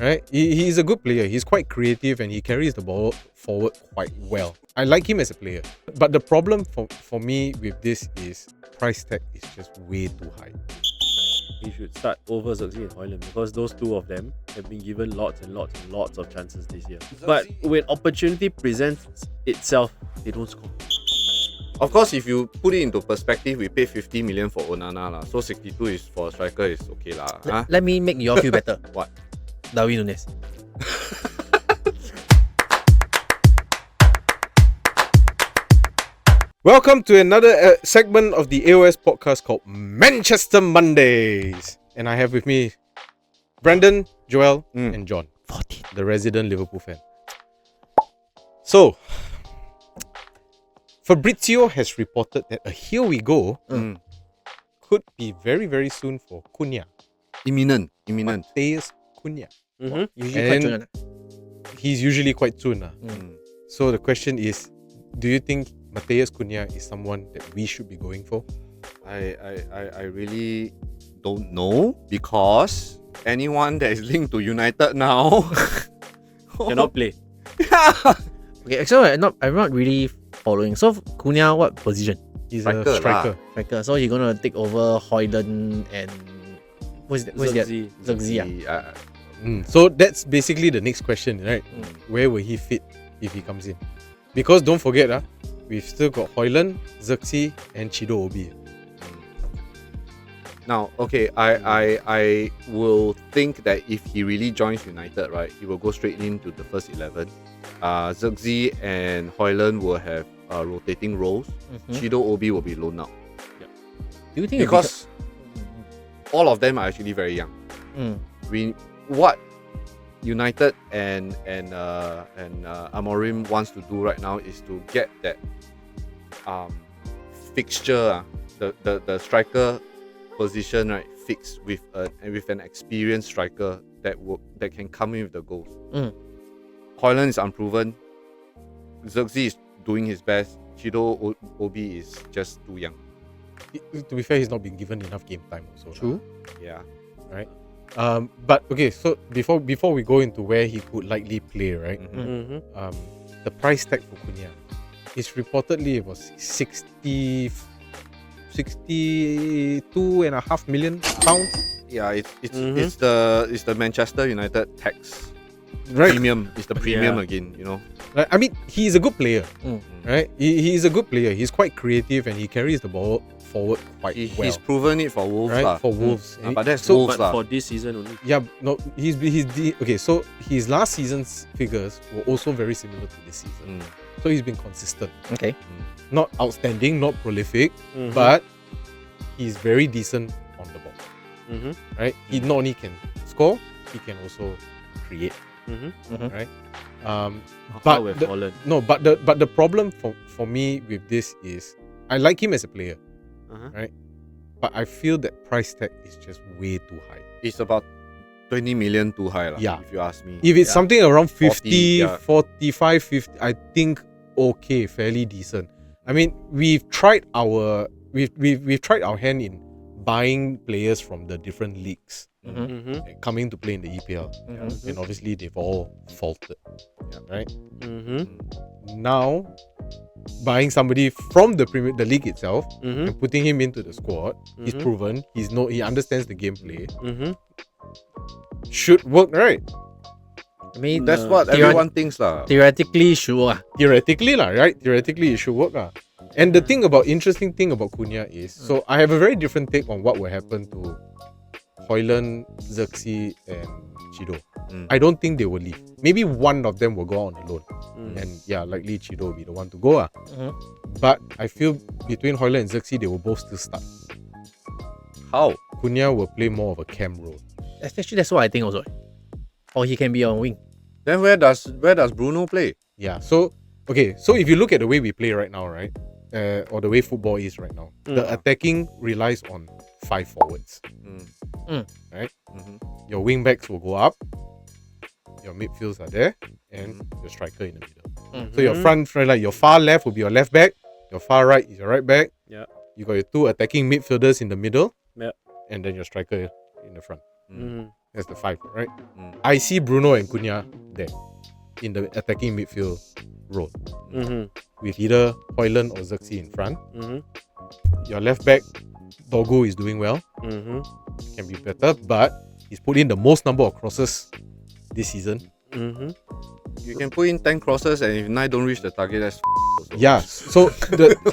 right? He's a good player. He's quite creative and he carries the ball forward quite well. I like him as a player. But the problem for me with this is price tag is just way too high. He should start over Zirkzee and Højlund because those two of them have been given lots and lots and lots of chances this year. But when opportunity presents itself, they don't score. Of course, if you put it into perspective, we paid 50 million for Onana lah. So 62 is for a striker is okay lah. Huh? Let me make you all feel better. What? Darwin Nunes. Welcome to another segment of the AOS Podcast called Manchester Mondays. And I have with me Brandon, Joel, and John, 14. the resident Liverpool fan. So, Fabrizio has reported that a here we go could be very, very soon for Cunha. Imminent. Matheus Cunha. Usually quite soon. He's usually quite soon. So the question is, do you think Matheus Cunha is someone that we should be going for? I really don't know because anyone that is linked to United now Cannot play. Okay, so I'm not really following. So Cunha, what position? He's Striker a striker. Striker. So he's gonna take over Højlund and who's that? Zirkzee. So that's basically the next question, right? Where will he fit if he comes in? Because don't forget, we've still got Højlund, Zirkzee, and Chido Obi. Now, okay, I will think that if he really joins United, right, he will go straight into the first 11. Zirkzee and Højlund will have rotating roles. Chido Obi will be loaned out. Do you think Because all of them are actually very young. What United and Amorim wants to do right now is to get that fixture, the striker position right fixed with an experienced striker that can come in with the goals. Højlund is unproven. Zirkzee is doing his best. Chido Obi is just too young. To be fair, he's not been given enough game time also. True. Yeah. Right. But okay, so before we go into where he could likely play, right? The price tag for Cunha is reportedly it was 62.5 million pounds. Yeah, it's the Manchester United tax Right. premium. It's the premium again, you know. Right? I mean, he's a good player, right? He's a good player. He's quite creative and he carries the ball forward quite well. He's proven it for Wolves, right? lah. For Wolves. But that's So- Wolves, But lah. for this season only. Yeah, no, okay. So his last season's figures were also very similar to this season. So he's been consistent. Okay. Not outstanding, not prolific, but he's very decent on the ball. Right? He not only can score, he can also create. Right? But with Højlund. But the problem for me with this is I like him as a player, right? But I feel that price tag is just way too high. It's about 20 million too high, lah, Yeah. if you ask me. If it's something around 50, 40, 45, 50, I think okay, fairly decent. I mean, we've tried our hand in buying players from the different leagues coming to play in the EPL, and obviously they've all faltered, right? Now, buying somebody from the league itself and putting him into the squad, he's proven, he understands the gameplay. Should work, right? I mean, That's what everyone thinks, lah. theoretically sure. Theoretically, right? Theoretically, it should work. And the interesting thing about Cunha is, so I have a very different take on what will happen to Højlund, Zirkzee, and Chido. I don't think they will leave. Maybe one of them will go on alone. And likely Chido will be the one to go. But I feel between Højlund and Zirkzee, they will both still start. How? Cunha will play more of a cam role. Actually, that's what I think also. Or he can be on wing. Then where does Bruno play? Yeah, so if you look at the way we play right now, right? Or the way football is right now, the attacking relies on 5 forwards. Right? Your wing backs will go up, your midfields are there, and your striker in the middle. So your front, like your far left will be your left back, your far right is your right back. Yeah. You got your 2 attacking midfielders in the middle, Yeah. and then your striker in the front. as the 5, right? Mm. I see Bruno and Cunha there in the attacking midfield role with either Højlund or Zirkzee in front. Your left back, Dogo, is doing well. Can be better, but he's put in the most number of crosses this season. You can put in 10 crosses, and if 9 don't reach the target, that's also. Yeah, so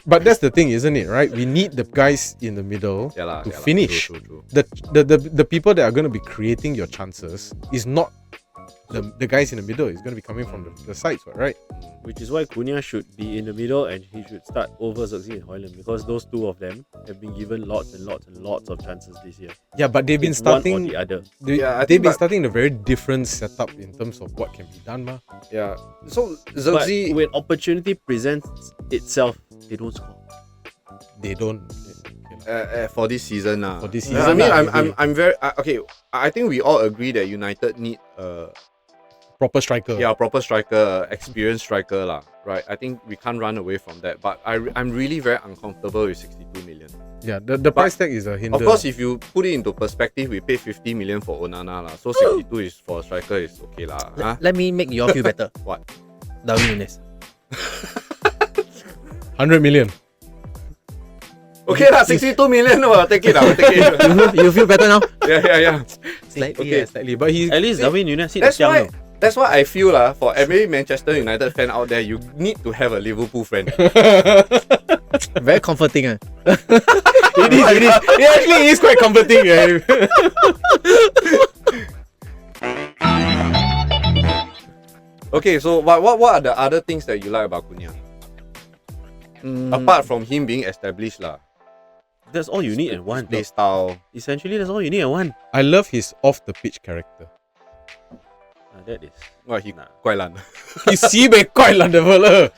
but that's the thing, isn't it? Right? We need the guys in the middle to finish. True. The people that are going to be creating your chances is not the guys in the middle. It's going to be coming from the sides, right? Which is why Cunha should be in the middle and he should start over Zirkzee and Højlund, because those two of them have been given lots and lots and lots of chances this year. Yeah, but they've been It's starting. one or the other. They've been starting a very different setup in terms of what can be done, ma. Yeah. So But Zirkzee, when opportunity presents itself, they don't score. They don't. for this season, For this I mean, season, I'm very okay. I think we all agree that United need proper striker. yeah, proper striker, experienced striker lah. Right. I think we can't run away from that. But I'm really very uncomfortable with 62 million. Yeah, the price tag is a hinder. Of course, if you put it into perspective, we paid 50 million for Onana lah. So 62 is for a striker is okay lah. Huh? Let me make you all feel better. What? Darwin Nunes. 100 million. Okay lah, 62 million. I'll take it. I'll take it. You feel better now? Yeah. Slightly, Okay. slightly. But he At least Darwin Nunes hit That's the why. piano. That's why I feel for every Manchester United fan out there, you need to have a Liverpool friend. Very comforting. it actually is quite comforting. Yeah. Okay, so what are the other things that you like about Cunha? Apart from him being established lah, That's all you need and want. play style. Essentially, that's all you need and want. I love his off the pitch character. That is. Well, he Nah. quite lan. He sibeh quite lang the fella.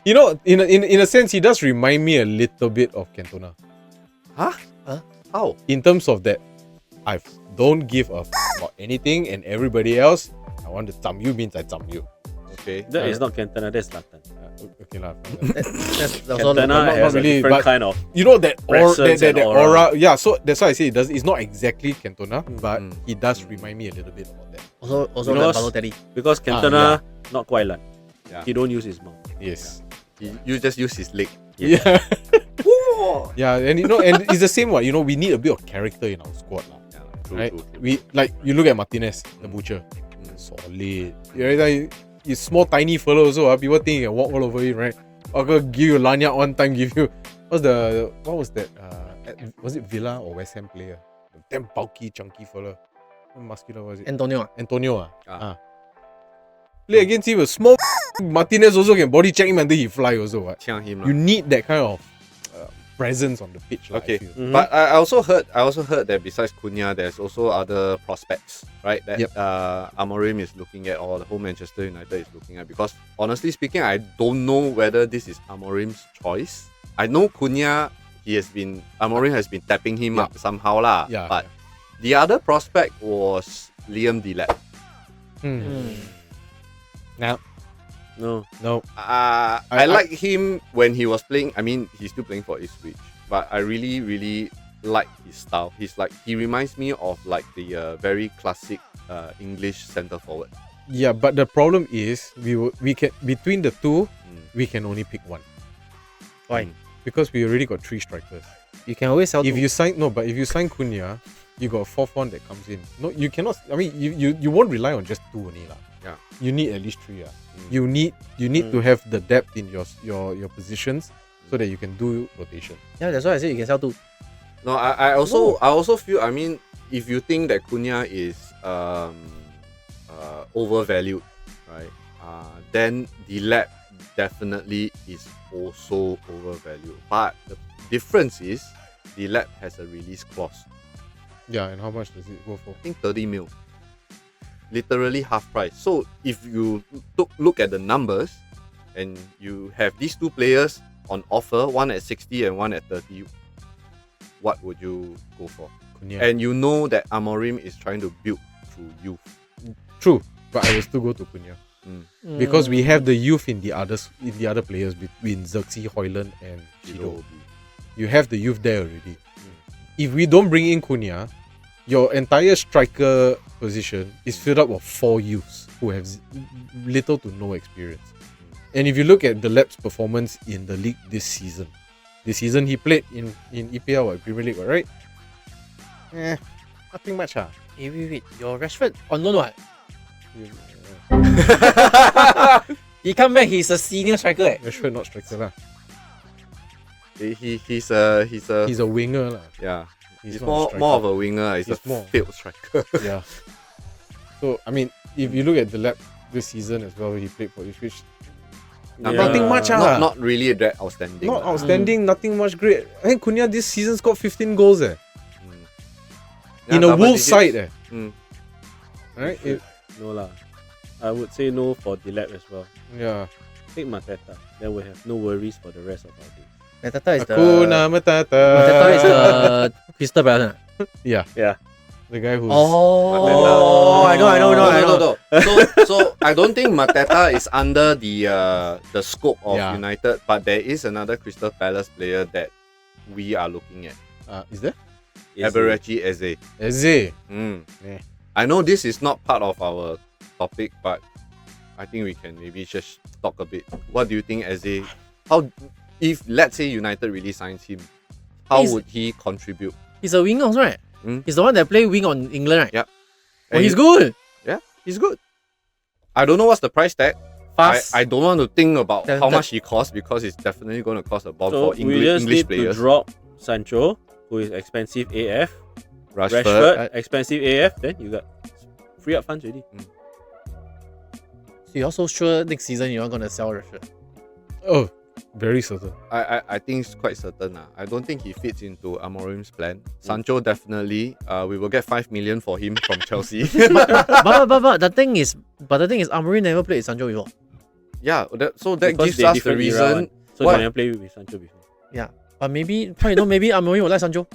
You know, in a sense, he does remind me a little bit of Cantona. Huh? How? In terms of that, I don't give a about anything, and everybody else, I want to zam you means I zam you. Okay. That is not Cantona, that's Zlatan. Okay lah. That's also Cantona not has really, a different but- kind of. You know that Presence and aura. aura. Yeah, so that's why I say it's not exactly Cantona, but he does remind me a little bit about that. also Because- like Balotelli. Because Cantona, not quite lan. Yeah. He don't use his mouth. Yes. You just use his leg. Yeah. Yeah, and and it's the same one. You know, we need a bit of character in our squad, lah. Yeah, true, Right? true, true. We like you look at Martinez, the butcher, solid. He's small, tiny fellow also. People think you can walk all over him, right? Or go give you lanyard one time, give you what was that? Was it Villa or West Ham player? The damn bulky, chunky fellow. What muscular was it? Antonio. Antonio. Ah. Play against him, a small Martinez also can body check him until he fly also. What? Chiang him You lah. need that kind of presence on the pitch. Lah, I Okay. feel. But I also heard that besides Cunha, there's also other prospects, right? That Yep. Amorim is looking at, or the whole Manchester United is looking at. Because honestly speaking, I don't know whether this is Amorim's choice. I know Cunha, Amorim has been tapping him up somehow lah. Yeah, But the other prospect was Liam Delap. No. I like him when he was playing. I mean, he's still playing for Ipswich, but I really, really like his style. He reminds me of like the very classic English centre forward. Yeah, but the problem is we can between the two we can only pick one. Why? Because we already got 3 strikers. You can always sell If two. you sign Cunha, you got a 4th one that comes in. No, you cannot. I mean, you won't rely on just 2 only lah. Yeah. You need at least 3 lah. You need to have the depth in your positions so that you can do rotation. Yeah, that's why I say you can sell two. No, I also feel. I mean, if you think that Cunha is overvalued, right? Then the lab definitely is also overvalued. But the difference is the lab has a release clause. Yeah, and how much does it go for? I think 30 mil. Literally half price. So if you look at the numbers and you have these 2 players on offer, one at 60 and one at 30, what would you go for? Cunha. And you know that Amorim is trying to build through youth. True, but I will still go to Cunha. Because we have the youth in the other players between Zirkzee, Højlund and Chido. You have the youth there already. If we don't bring in Cunha, your entire striker position is filled up of 4 youths who have little to no experience. And if you look at the Lab's performance in the league this season he played in EPL or Premier League, right? Nothing much. Wait. Your Rashford on loan what? He come back, he's a senior striker. Rashford not striker lah. He's a winger lah. yeah. He's more of a winger. He's a more field striker. Yeah. So I mean, if you look at the Lab this season as well, he played for Ipswich. Nothing much. Not really that outstanding. Not outstanding. Nothing much great. I think Cunha this season scored 15 goals. In a Wolves side. Right? No lah. I would say no for Delap as well. Yeah. Take Mateta. Then we have no worries for the rest of our days. Mateta is Hakuna Matata. Mateta is the Crystal Palace. Yeah. Yeah. The guy who's... Oh, I know. So I don't think Mateta is under the scope of United, but there is another Crystal Palace player that we are looking at. Is there? Eberechi Eze. Eze. Yeah. I know this is not part of our topic, but I think we can maybe just talk a bit. What do you think, Eze? If let's say United really signs him, how would he contribute? He's a winger also, right? He's the one that play wing on England, right? Yeah. Oh, he's good. Yeah, he's good. I don't know what's the price tag. Fast. I don't want to think about how much he costs because it's definitely going to cost a bomb for we just English need players. to drop Sancho, who is expensive AF. Rashford. Expensive AF. Then you got free up funds already. So you're also sure next season you're not going to sell Rashford? Oh, very certain. I think it's quite certain. I don't think he fits into Amorim's plan. Sancho definitely. We will get 5 million for him from Chelsea. but the thing is Amorim never played with Sancho before. Yeah, so that Because gives us the reason. So they never played with Sancho before. Yeah, but maybe Amorim would like Sancho.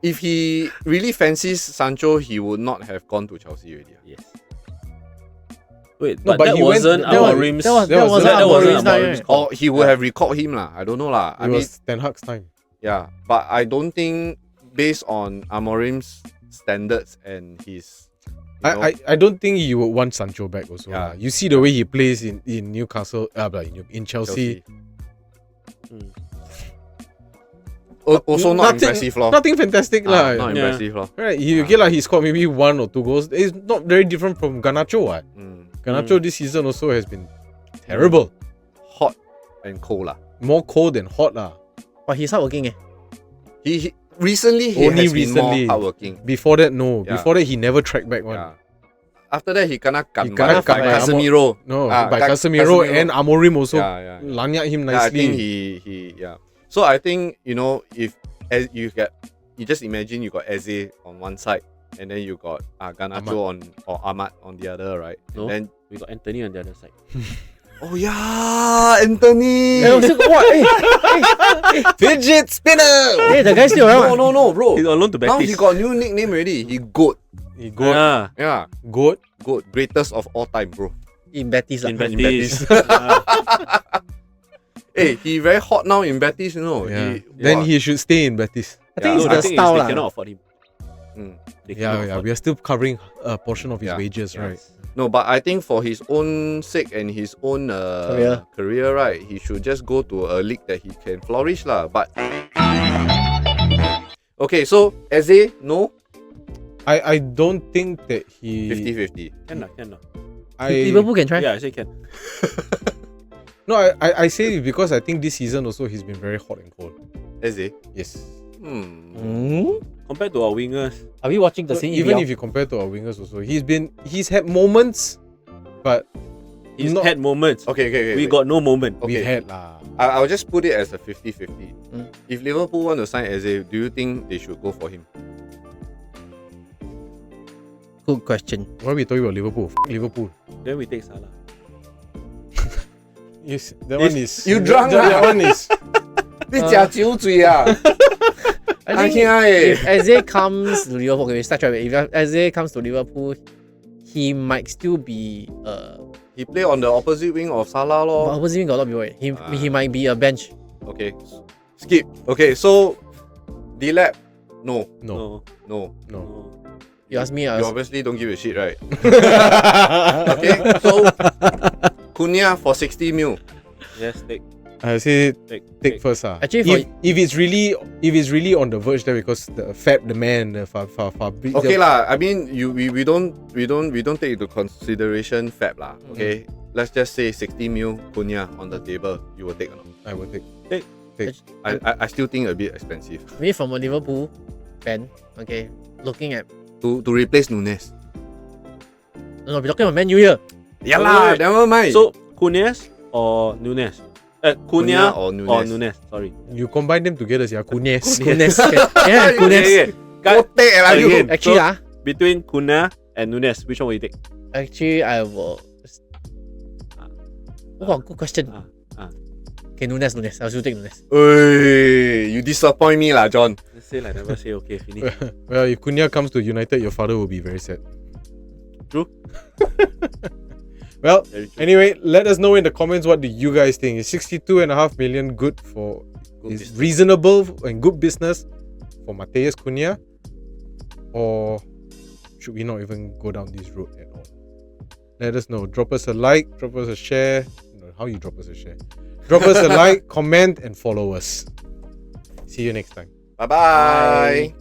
If he really fancies Sancho, he would not have gone to Chelsea already. Yes. Wait, No, but but that he went- wasn't that was- Amorim's. that wasn't Amorim's time, right? call. Or he would have recalled him lah. I don't know lah. It was Ten Hag's time. Yeah, but I don't think based on Amorim's standards and his, I don't think you would want Sancho back also. Yeah. You see the way he plays in Newcastle, in Chelsea. Also not Nothing- impressive lor. Nothing fantastic lah. Not impressive lor. Right, he scored maybe 1 or 2 goals. It's not very different from Garnacho. What? Garnacho this season also has been terrible. Hot and cold lah. More cold than hot lah. But he's hardworking. He recently he Only has been recently. more hardworking. Before that, no. Yeah. Before that, he never tracked back one. Yeah. After that, he kena He cut kena by cut by Casemiro. No, Ah, by Ca- Casemiro Casemiro. and Amorim also Yeah. lanyard him Yeah, I nicely. think he yeah. So I think if as you just imagine you got Eze on one side and then you got Garnacho or Ahmad on the other, right? No. And then We got Anthony on the other side. oh yeah, Anthony. Fidget spinner. Hey, the guy's still around. No, bro. He's on loan to Now Betis. he got new nickname already. He GOAT. He good. Yeah, Good. GOAT. Greatest of all time, bro. In Betis. In lah. Betis. Hey, he very hot now in Betis, you know. Yeah. Then he should stay in Betis. I think Yeah. it's No, the the thing is style they lah. cannot afford him. They cannot Yeah. afford We are still covering a portion of his Yeah. wages, right? No, but I think for his own sake and his own career, right, he should just go to a league that he can flourish lah. But okay, so Eze, no, I don't think that he 50-50. Can lah. Liverpool can try. Yeah, I say can. No, I say it because I think this season also he's been very hot and cold. Eze, Yes. Compared to our wingers, Are we watching the same Even EPL? if you compare to our wingers also, he's had moments, but he's not- had moments. Okay. We got no moment. Okay. we've had lah. I'll just put it as a 50-50. If Liverpool want to sign Eze, do you think they should go for him? Good question. Why are we talking about Liverpool? Liverpool. Then we take Salah. Yes, that one is. you drunk that lah. one is. 你假酒嘴啊！ I think if Eze comes to Liverpool, okay, we start trying. If Eze comes to Liverpool, he might still be He play on the opposite wing of Salah but lor. opposite wing got a lot of people. He might be a bench. Okay, skip. Okay, so D-Lab, no. No. No. You ask me, You obviously don't give a shit, right? Okay, so Cunha for 60 mil. Yes, take. I say Take. first. Actually, for If it's really on the verge there because the man, Fabrizio. Okay lah. I mean, we don't take into consideration Fab lah. Okay, let's just say 60 mil Cunha on the table. You will take or not? I will take. I still think a bit expensive me from a Liverpool fan, okay, looking at to replace Nunes. no, we're talking about Man U here. Yeah Wait, lah. wait. Never mind. So Cunha or Nunes? Cunha or or Nunes. Nunes. Sorry. You combine them together, yeah. Kunes. Kunes. Yeah, Kunes. Kotek lah you. Again. Actually, So, between Cunha and Nunes, which one will you take? actually, I will. Oh, good question. Okay, Nunes. I'll still take Nunes. Hey, you disappoint me lah, John. Let's say like never say okay, finish. Well, if Cunha comes to United, your father will be very sad. True. Well, Very true. anyway, let us know in the comments what do you guys think. Is 62.5 million good for Good is business. reasonable and good business for Matheus Cunha, or should we not even go down this road at all? Let us know. Drop us a like, drop us a share. No, how you drop us a share? Drop us a like, comment, and follow us. See you next time. Bye bye.